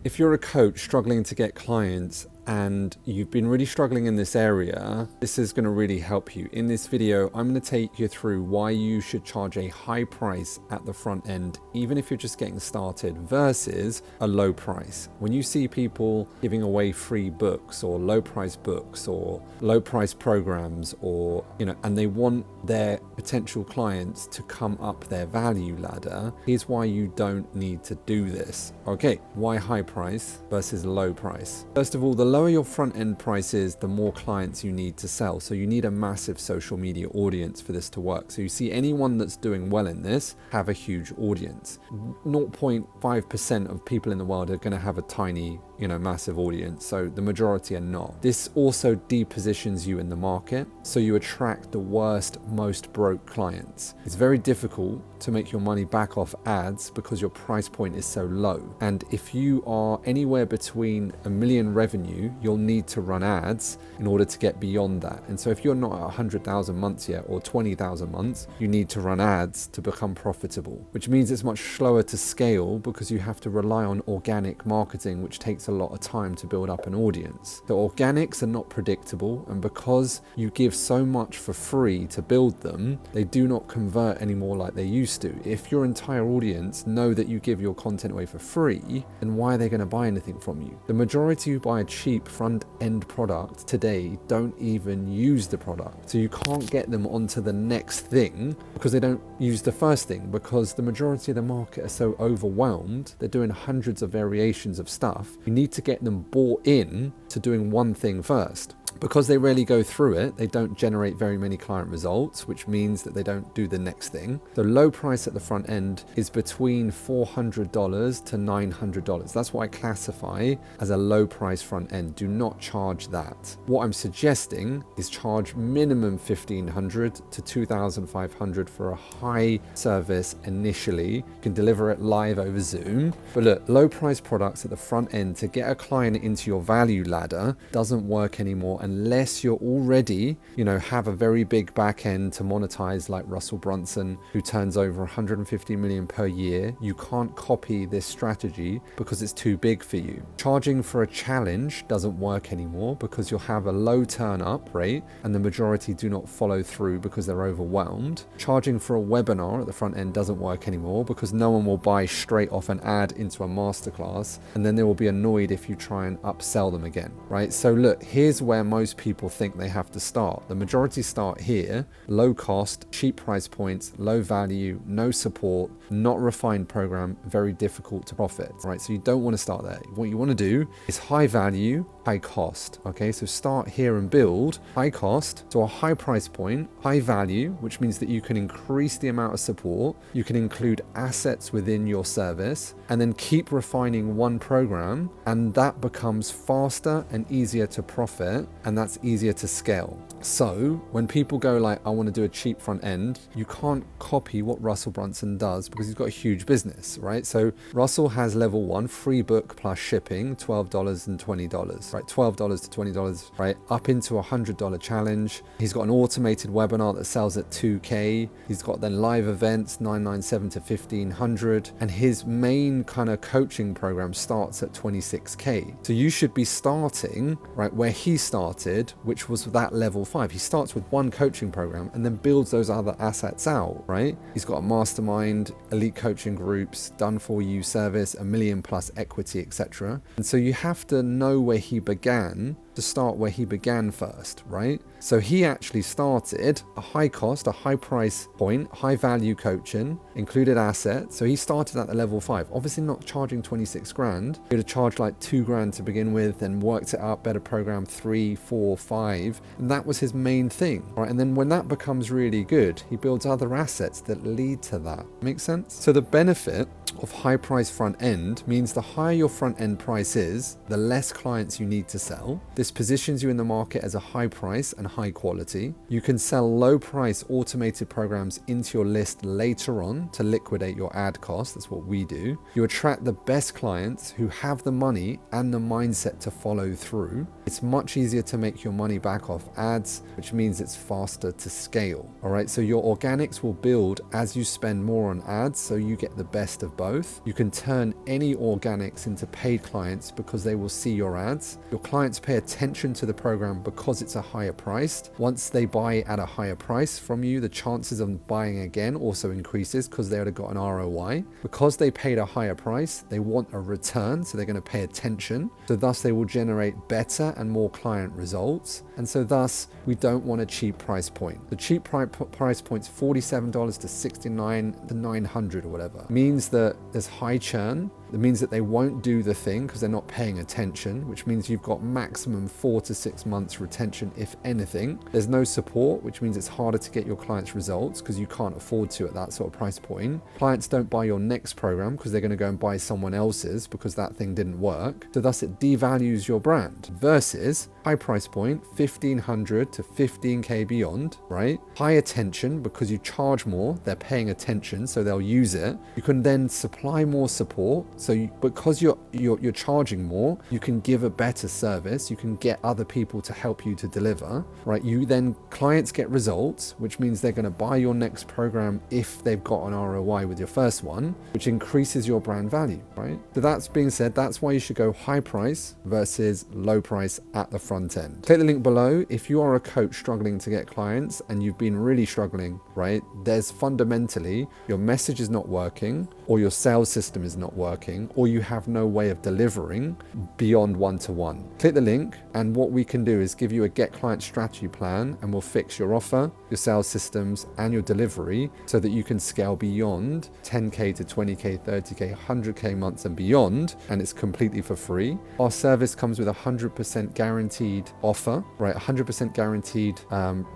If you're a coach struggling to get clients and you've been really struggling in this area, this is going to really help you. In this video, I'm going to take you through why you should charge a high price at the front end, even if you're just getting started, versus a low price. When you see people giving away free books or low price books or low price programs, or, and they want their potential clients to come up their value ladder, here's why you don't need to do this. Okay, why high price versus low price? First of all, the lower your front end price is, the more clients you need to sell. So you need a massive social media audience for this to work. So you see anyone that's doing well in this have a huge audience. 0.5% of people in the world are going to have a tiny, massive audience. So the majority are not. This also depositions you in the market. So you attract the worst, most broke clients. It's very difficult to make your money back off ads because your price point is so low. And if you are anywhere between $1 million revenue, you'll need to run ads in order to get beyond that. And so if you're not at 100,000 months yet or 20,000 months, you need to run ads to become profitable, which means it's much slower to scale because you have to rely on organic marketing, which takes a lot of time to build up an audience. The organics are not predictable, and because you give so much for free to build them, they do not convert anymore like they used to. If your entire audience know that you give your content away for free, then why are they going to buy anything from you? The majority who buy a cheap front end product today don't even use the product. So you can't get them onto the next thing because they don't use the first thing, because the majority of the market are so overwhelmed. They're doing hundreds of variations of stuff. You need to get them bought in to doing one thing first. Because they rarely go through it, they don't generate very many client results, which means that they don't do the next thing. The low price at the front end is between $400 to $900. That's what I classify as a low price front end. Do not charge that. What I'm suggesting is charge minimum $1,500 to $2,500 for a high service initially. You can deliver it live over Zoom. But look, low price products at the front end to get a client into your value ladder doesn't work anymore unless you're already, have a very big back end to monetize, like Russell Brunson, who turns over 150 million per year. You can't copy this strategy because it's too big for you. Charging for a challenge doesn't work anymore because you'll have a low turn up rate and the majority do not follow through because they're overwhelmed. Charging for a webinar at the front end doesn't work anymore because no one will buy straight off an ad into a masterclass, and then they will be annoyed if you try and upsell them again, right? So look, here's where most people think they have to start. The majority start here: low cost, cheap price points, low value, no support, not refined program, very difficult to profit, right? So you don't want to start there. What you want to do is high value, high cost. Okay, so start here and build high cost to a high price point, high value, which means that you can increase the amount of support, you can include assets within your service, and then keep refining one program, and that becomes faster and easier to profit, and that's easier to scale. So when people go like, I want to do a cheap front end, you can't copy what Russell Brunson does because he's got a huge business, right? So Russell has level 1 free book plus shipping, $12 and $20, right? $12 to $20, right? Up into $100 challenge. He's got an automated webinar that sells at $2K. He's got then live events, $997 to $1,500. And his main kind of coaching program starts at $26K. So you should be starting right where he started, which was that level 5. He starts with one coaching program and then builds those other assets out, right? He's got a mastermind, elite coaching groups, done for you service, 1 million plus equity, etc. And so you have to know where he began to start where he began first, right? So he actually started a high cost, a high price point, high value coaching, included assets. So he started at the level 5, obviously not charging 26 grand. He would have charged like 2 grand to begin with, then worked it up, better program 3, 4, 5. And that was his main thing, right? And then when that becomes really good, he builds other assets that lead to that. Make sense? So the benefit of high price front end means the higher your front end price is, the less clients you need to sell. This This positions you in the market as a high price and high quality. You can sell low price automated programs into your list later on to liquidate your ad cost. That's what we do. You attract the best clients who have the money and the mindset to follow through. It's much easier to make your money back off ads, which means it's faster to scale. All right, so your organics will build as you spend more on ads, so you get the best of both. You can turn any organics into paid clients because they will see your ads. Your clients pay attention to the program because it's a higher price. Once they buy at a higher price from you, the chances of buying again also increases because they would have got an ROI. Because they paid a higher price, they want a return, so they're going to pay attention. So thus they will generate better and more client results. And so thus we don't want a cheap price point. The cheap price point's $47 to $69 to $900 or whatever. Means that there's high churn. That means that they won't do the thing because they're not paying attention, which means you've got maximum 4 to 6 months retention, if anything. There's no support, which means it's harder to get your clients results because you can't afford to at that sort of price point. Clients don't buy your next program because they're going to go and buy someone else's because that thing didn't work. So thus it devalues your brand versus high price point, 1500 to 15K beyond, right? High attention because you charge more, they're paying attention, so they'll use it. You can then supply more support. So because you're charging more, you can give a better service. You can get other people to help you to deliver, right? You then clients get results, which means they're going to buy your next program if they've got an ROI with your first one, which increases your brand value, right? So that's being said, that's why you should go high price versus low price at the front end. Click the link below. If you are a coach struggling to get clients and you've been really struggling, right? There's fundamentally your message is not working, or your sales system is not working, or you have no way of delivering beyond one-to-one. Click the link, and what we can do is give you a get client strategy plan, and we'll fix your offer, your sales systems, and your delivery so that you can scale beyond 10K to 20K, 30K, 100K months and beyond, and it's completely for free. Our service comes with 100% guaranteed offer, right? 100% guaranteed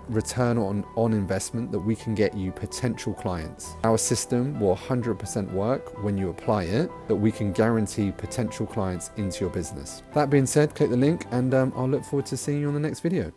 return on investment that we can get you potential clients. Our system will 100% work when you apply it, that we can guarantee potential clients into your business. That being said, click the link, and I'll look forward to seeing you on the next video.